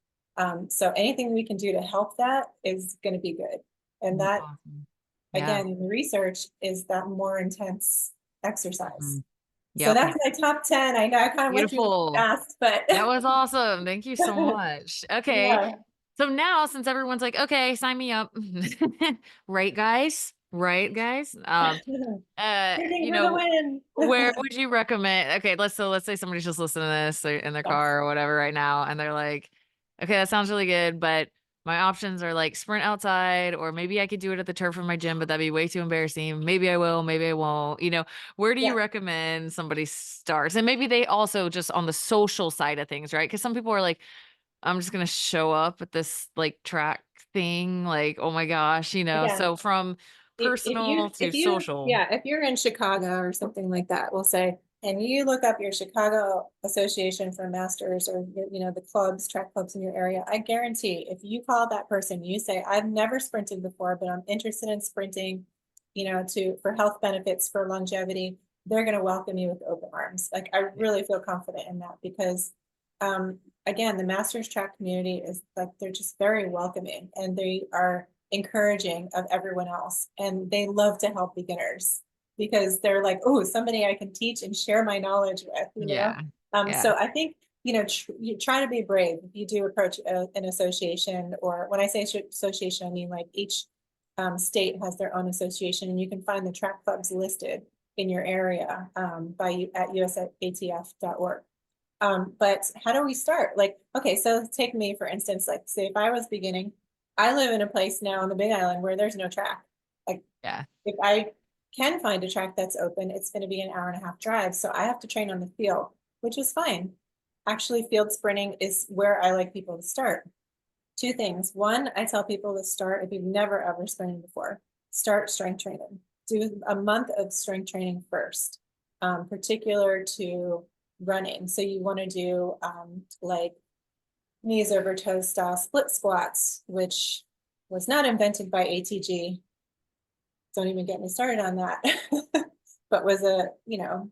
So anything we can do to help that is going to be good. And That's that, awesome. Yeah. again, in the research is that more intense exercise. Mhm. So Yep. that's my top 10. I know I kind of went through them Beautiful. fast, but That was awesome. Thank you so much. Okay. yeah. So now since everyone's like, okay, sign me up. Right, guys? Right, guys? Sprinting for the win. Where would you recommend? Okay, let's say somebody's just listening to this in their Yes. car or whatever right now, and they're like, okay, that sounds really good, but my options are like sprint outside, or maybe I could do it at the turf in my gym, but that'd be way too embarrassing. Maybe I will, maybe I won't. Where do you Yeah. recommend somebody starts? And maybe they also just on the social side of things, right? Because some people are like, I'm just gonna show up at this like track thing, like, oh my gosh, Again, so from personal to social. if you're in Chicago or something like that, we'll say, and you look up your Chicago Association for Masters or, the clubs, track clubs in your area, I guarantee if you call that person, you say, I've never sprinted before, but I'm interested in sprinting, for health benefits, for longevity, they're going to welcome you with open arms. Like, I really feel confident in that because, again, the Masters track community is like, they're just very welcoming and they are encouraging of everyone else. And they love to help beginners because they're like, oh, somebody I can teach and share my knowledge with. Yeah. So Yeah. I think, you try to be brave if you do approach an association, or when I say association, I mean like each state has their own association, and you can find the track clubs listed in your area at usatf.org. But how do we start? Like, okay, so take me for instance, like say if I was beginning, I live in a place now on the Big Island where there's no track. Like Yeah. if I can find a track that's open, it's going to be an hour and a half drive. So I have to train on the field, which is fine. Actually, field sprinting is where I like people to start. Two things. One, I tell people to start, if you've never ever sprinted before, start strength training. Do a month of strength training first, particular to running. So you want to do like knees over toes style split squats, which was not invented by ATG. Don't even get me started on that, but was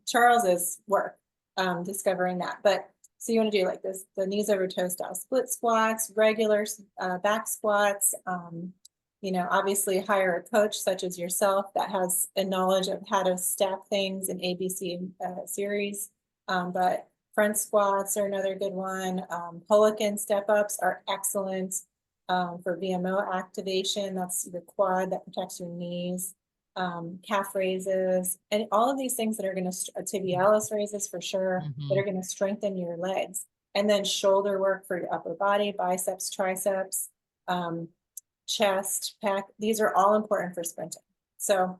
Charles's work discovering that. But so you want to do like this, the knees over toe style split squats, regular back squats, obviously hire a coach such as yourself that has a knowledge of how to stack things in ABC series. But front squats are another good one. Poliquin step ups are excellent for VMO activation. That's the quad that protects your knees. Calf raises, and all of these things that are going to tibialis raises for sure, that Mhm. are going to strengthen your legs. And then shoulder work for your upper body, biceps, triceps, chest, pec. These are all important for sprinting. So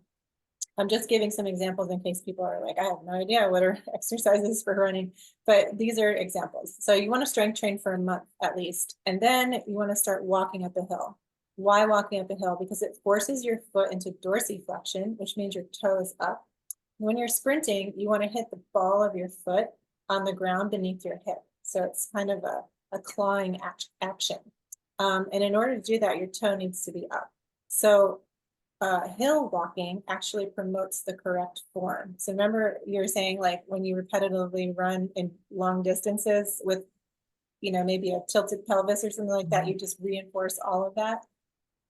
I'm just giving some examples in case people are like, I have no idea what are exercises for running, but these are examples. So you want to strength train for a month at least, and then you want to start walking up a hill. Why walking up a hill? Because it forces your foot into dorsiflexion, which means your toe is up. When you're sprinting, you want to hit the ball of your foot on the ground beneath your hip. So it's kind of a clawing action. And in order to do that, your toe needs to be up. So hill walking actually promotes the correct form. So remember you were saying like when you repetitively run in long distances with, maybe a tilted pelvis or something like that, you just reinforce all of that.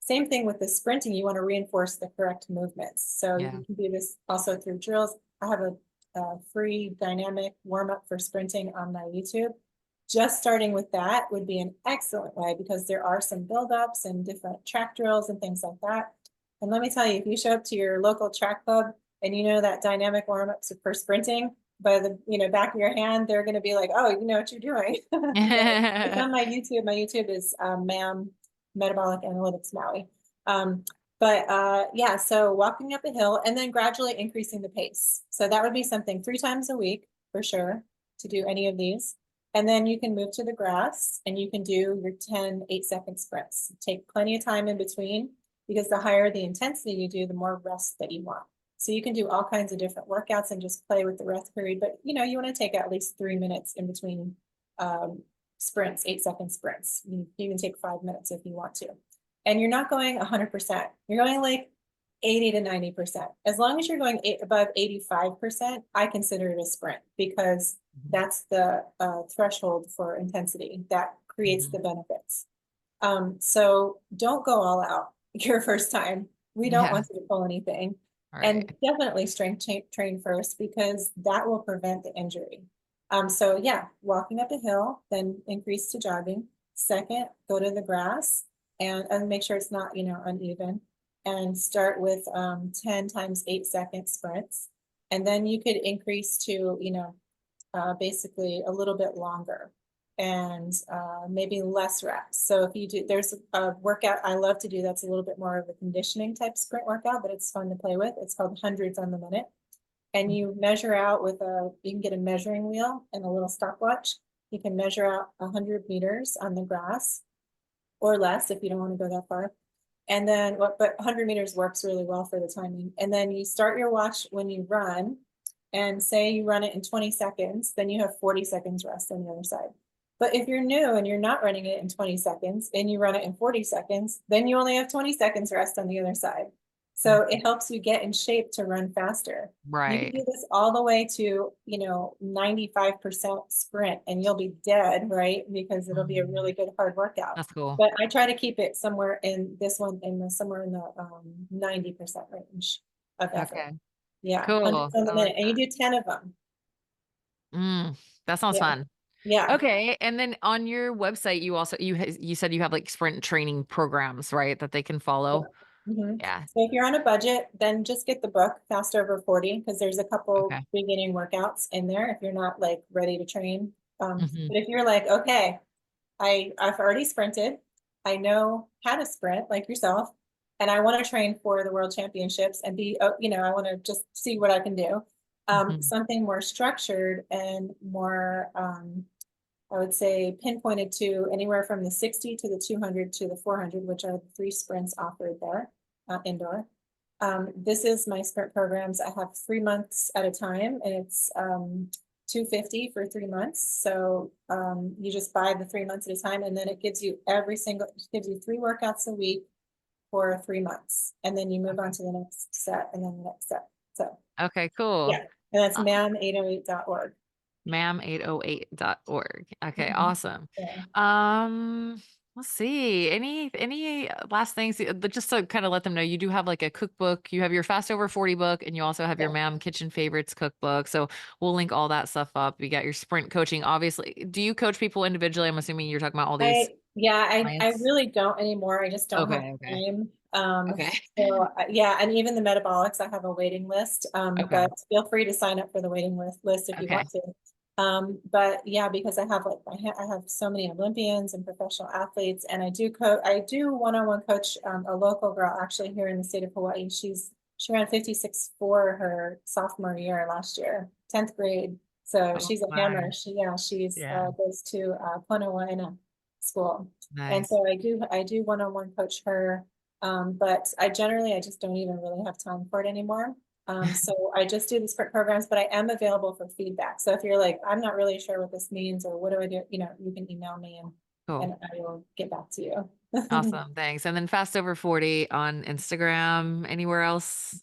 Same thing with the sprinting, you want to reinforce the correct movements. So Yeah. you can do this also through drills. I have a free dynamic warm-up for sprinting on my YouTube. Just starting with that would be an excellent way because there are some buildups and different track drills and things like that. And let me tell you, if you show up to your local track club and you know that dynamic warm-ups for sprinting, by the back of your hand, they're going to be like, oh, you know what you're doing. So it's on my YouTube. My YouTube is MAM Metabolic Analytics Maui. Yeah, so walking up a hill and then gradually increasing the pace. So that would be something 3 times a week for sure to do any of these. And then you can move to the grass and you can do your 10 8-second sprints. Take plenty of time in between because the higher the intensity you do, the more rest that you want. So you can do all kinds of different workouts and just play with the rest period. But you want to take at least 3 minutes in between sprints, 8-second sprints. You can take 5 minutes if you want to. And you're not going 100%. You're going like 80 to 90%. As long as you're going above 85%, I consider it a sprint because that's the threshold for intensity that creates the benefits. So don't go all out your first time. We don't Yeah. want you to pull anything. And Right. definitely train first because that will prevent the injury. So yeah, walking up a hill, then increase to jogging. Second, go to the grass and make sure it's not, uneven. And start with 10 times 8 second sprints. And then you could increase to, basically a little bit longer and maybe less reps. So if you do, there's a workout I love to do that's a little bit more of a conditioning type sprint workout, but it's fun to play with. It's called hundreds on the minute. And you measure out with you can get a measuring wheel and a little stopwatch. You can measure out 100 meters on the grass or less if you don't want to go that far. And then but 100 meters works really well for the timing. And then you start your watch when you run, and say you run it in 20 seconds, then you have 40 seconds rest on the other side. But if you're new and you're not running it in 20 seconds and you run it in 40 seconds, then you only have 20 seconds rest on the other side. So it helps you get in shape to run faster. You can Right. do this all the way to, 95% sprint and you'll be dead, right? Because it'll be a really Mhm. good hard workout. That's cool. But I try to keep it somewhere in this one somewhere in the 90% range of effort. Okay. Yeah, Cool. hundreds on the I like minute, and you that. do 10 of them. That sounds Yeah, fun. yeah, Okay, and then on your website, you also you said you have, like, sprint training programs, right, that they can yeah. follow? Mhm. Yeah, So if you're on a budget, then just get the book Fast Over 40 because there's a couple okay. beginning workouts in there if you're not, like, ready to train. Mhm, But if you're like, "Okay, I've already sprinted. I know how to sprint like yourself, and I want to train for the world championships and be, I want to just see what I can do." mhm. Something more structured and more, I would say pinpointed to anywhere from the 60 to the 200 to the 400, which are the three sprints offered there, indoor. This is my sprint programs. I have 3 months at a time, and it's 250 for 3 months. So you just buy the 3 months at a time, and then it gives you gives you three workouts a week for 3 months, and then you move on Okay. to the next set and then the next set. So Okay, cool. yeah, and that's Uh, mam808.org. mam808.org. Okay, Mhm. awesome. Yeah. Let's see. Any last things, but just to kinda let them know, you do have, like, a cookbook, you have your Fast Over 40 book, and you also have your Yeah. Ma'am Kitchen Favorites cookbook, so we'll link all that stuff up. You got your sprint coaching, obviously. Do you coach people individually? I'm assuming you're talking about all these I clients? really don't anymore. I just don't have Okay, okay. time. Okay. So yeah, and even the metabolics, I have a waiting list. Okay. But feel free to sign up for the waiting list if you Okay. want to. But yeah, because I have I have so many Olympians and professional athletes, and I do one-on-one coach a local girl actually here in the state of Hawaii. She ran 56 for her sophomore year last year, 10th grade. So Oh, she's a hammer. my. She's Yeah. goes to Punahou school. And Nice. so I do one-on-one coach her. But I just don't even really have time for it anymore. So I just do the sprint programs, but I am available for feedback. So if you're like, I'm not really sure what this means or what do I do, you can email me Cool. and I will get back to you. Awesome, thanks. And then Fast Over 40 on Instagram. Anywhere else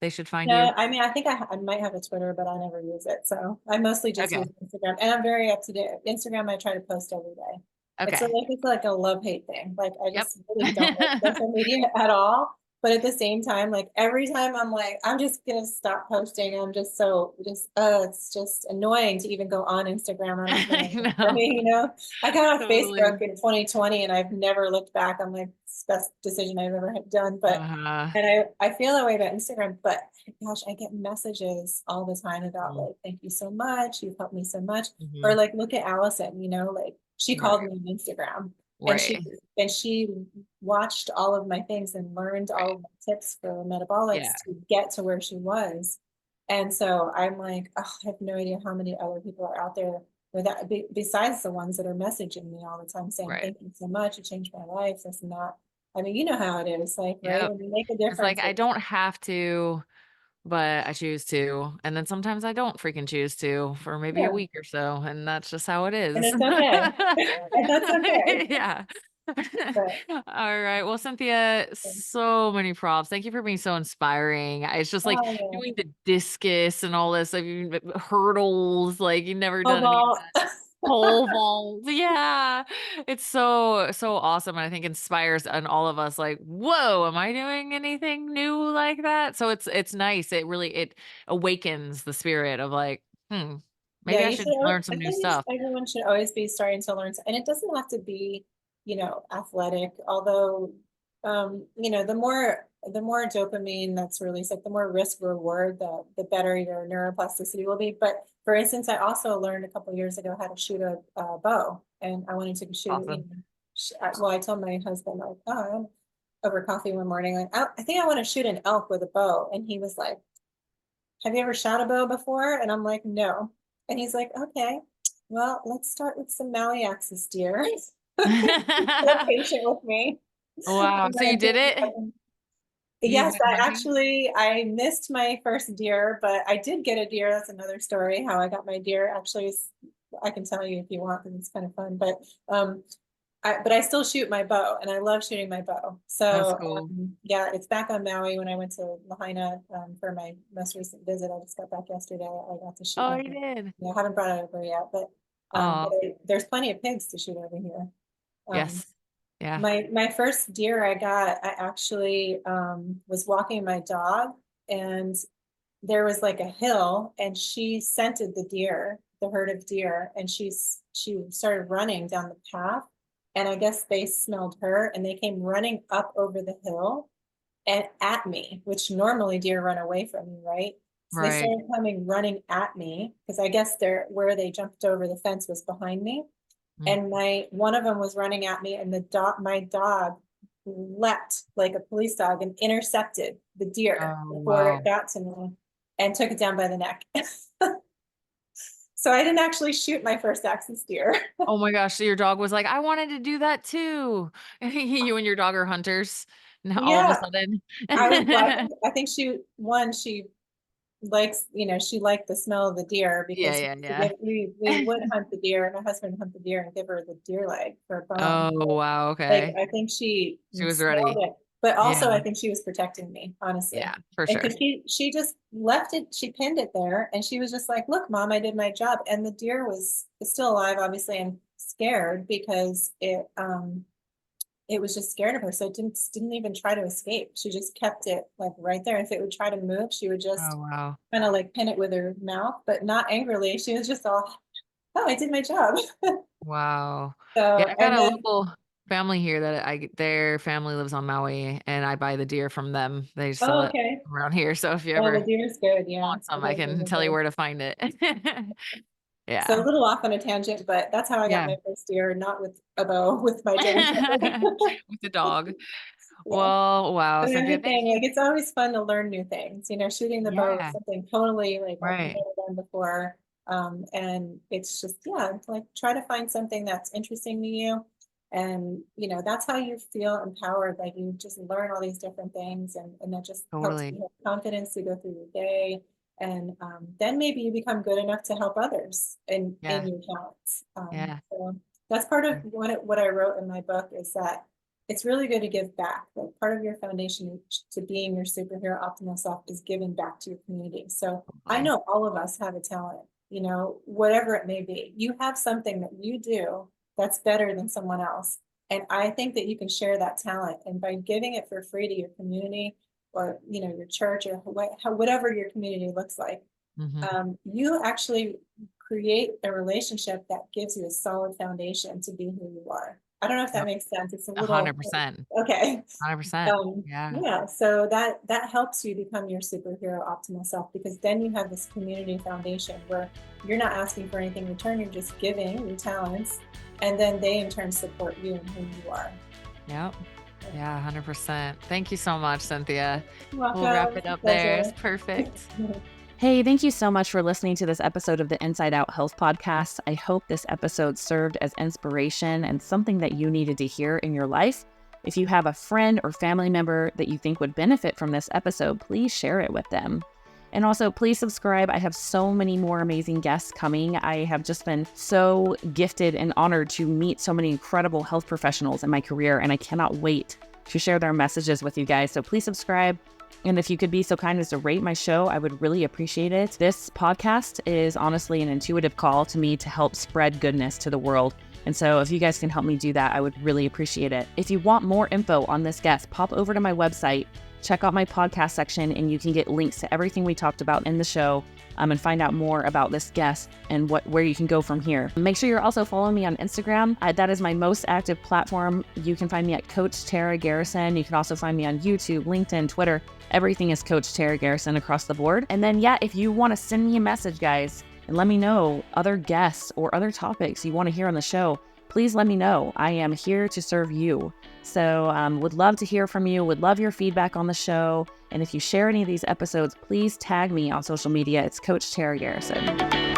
they should find you? Yeah, I mean, I think I might have a Twitter, but I never use it. So I mostly just Okay. use Instagram, and I'm very up to date. Instagram, I try to post every day. Okay. It's like a love-hate thing. Like I Yep. just really don't like social media at all. But at the same time, like every time I'm like, I'm just gonna stop posting. I'm just so just it's just annoying to even go on Instagram. I don't I know. I know. mean, I got on Facebook Totally. in 2020 and I've never looked back. I'm like, it's the best decision I've ever had done. But Uh-huh. and I feel that way about Instagram, but gosh, I get messages all the time about Mm, like, thank you so much. You've helped me so much. Or mhm. like, look at Allison, like she called Right, me on Instagram and right, she watched all of my things and learned all right. of my tips for Yeah, metabolics to get to where she was. And so I'm like, oh, I have no idea how many other people are out there besides the ones that are messaging me all the time saying, right. thank you so much. You changed my life. This and that. I mean, you know how it is, like, right? Yep. When you make a It's like difference, I don't have to, but I choose to, and then sometimes I don't freaking choose to for maybe a yeah, week or so, and that's just how it and is. it's okay. And that's okay. Yeah. But Alright, well, Cynthia, so many props. Thank you for being so inspiring. It's just like oh, doing the discus and all this, I mean, hurdles, like, you've never yeah. done any of Well, that. Pole vault. Yeah. It's so, so awesome. And I think inspires and all of us like, whoa, am I doing anything new like that? So it's nice. It awakens the spirit of like, Yeah, maybe I you should. should learn I some new think stuff. everyone should always be starting to learn, and it doesn't have to be, athletic. Although, the more dopamine that's released, like the more risk reward, the better your neuroplasticity will be. But for instance, I also learned a couple years ago how to shoot a bow, and I wanted to shoot. Awesome. Well, I told my husband like, oh, over coffee one morning, like, I think I want to shoot an elk with a bow, and he was like, have you ever shot a bow before? And I'm like, no. And he's like, okay, well, let's start with some Maui axis deer. So patient with me. Wow. And So you did it? You yes, went hunting? I missed my first deer, but I did get a deer. That's another story. How I got my deer actually I can tell you if you want, because it's kind of fun. But I still shoot my bow, and I love shooting my bow. That's So cool. yeah, it's back on Maui. When I went to Lahaina for my most recent visit, I just got back yesterday. I got to shoot Oh, my you bow. did. I haven't brought it over yet, but Oh, there's plenty of pigs to shoot over here. Um, yes. Yeah. my first deer I got, I actually was walking my dog, and there was like a hill, and she scented the herd of deer, and she started running down the path, and I guess they smelled her, and they came running up over the hill and at me, which normally deer run away from you, right? So they Right. started coming running at me, because I guess where they jumped over the fence was behind me. Mm. And one of them was running at me, and my dog leapt like a police dog and intercepted the deer Oh, before it wow. got to me and took it down by the neck. So I didn't actually shoot my first axis deer. Oh my gosh, so your dog was like, "I wanted to do that too." You and your dog are hunters now all of a Yeah, sudden. I think she likes, she liked the smell of the deer, Yeah, because yeah, yeah. we would hunt the deer, and my husband would hunt the deer and give her the deer leg for a bone. Oh, wow, Like, okay. I think she She was smelled ready. it, but Yeah, also I think she was protecting me, honestly. yeah, for And sure. because she just left it, she pinned it there, and she was just like, "Look, mom, I did my job." And the deer was still alive, obviously, and scared, because it was just scared of her, so it didn't even try to escape. She just kept it like right there. If it would try to move, she would Oh, just wow. kind of like pin it with her mouth, but not angrily. She was just all, "Oh, I did my job." Wow. Yeah, So, I've got and a then, local family here that their family lives on Maui, and I buy the deer from them. They sell oh, it okay. around here, so if you Oh, ever the deer is good. Yeah, want some, I've I heard can they're tell you good. where to find it. So a Yeah. little off on a tangent, but that's how I got Yeah. my first deer, not with a bow, with my German Shepherd. With the dog. Yeah. Well, wow, But Cynthia, thank everything, you. like, it's always fun to learn new things. Shooting the bow is Yeah, something totally like I've right. never done before. And it's just, yeah, like, try to find something that's interesting to you. And, that's how you feel empowered. Like, you just learn all these different things, and that just helps Totally. you have confidence to go through your day. And then maybe you become good enough to help others in Yeah, your talents. yeah. So that's part of Mm. what I wrote in my book, is that it's really good to give back. Like, part of your foundation to being your superhero optimal self is giving back to your community. So I Totally. know all of us have a talent, whatever it may be. You have something that you do that's better than someone else. And I think that you can share that talent. And by giving it for free to your community, or, your church, or whatever your community looks like, Mhm. you actually create a relationship that gives you a solid foundation to be who you are. I don't know if that Yep. makes sense. It's a little, 100%. okay. 100%. Yeah, Yeah, so that helps you become your superhero optimal self, because then you have this community foundation where you're not asking for anything in return, you're just giving your talents, and then they in turn support you and who you are. yep. Yeah, 100%. Thank you so much, Cynthia. You're We'll wrap welcome. it It's a up there. It's pleasure. perfect. Hey, thank you so much for listening to this episode of the Inside Out Health Podcast. I hope this episode served as inspiration and something that you needed to hear in your life. If you have a friend or family member that you think would benefit from this episode, please share it with them. And also, please subscribe. I have so many more amazing guests coming. I have just been so gifted and honored to meet so many incredible health professionals in my career, and I cannot wait to share their messages with you guys. So please subscribe. And if you could be so kind as to rate my show, I would really appreciate it. This podcast is honestly an intuitive call to me to help spread goodness to the world. And so if you guys can help me do that, I would really appreciate it. If you want more info on this guest, pop over to my website, check out my podcast section, and you can get links to everything we talked about in the show, and find out more about this guest and where you can go from here. Make sure you're also following me on Instagram. That is my most active platform. You can find me at Coach Tara Garrison. You can also find me on YouTube, LinkedIn, Twitter. Everything is Coach Tara Garrison across the board. And then, if you want to send me a message, guys, and let me know other guests or other topics you want to hear on the show, please let me know. I am here to serve you. So would love to hear from you, would love your feedback on the show. And if you share any of these episodes, please tag me on social media. It's Coach Tara Garrison.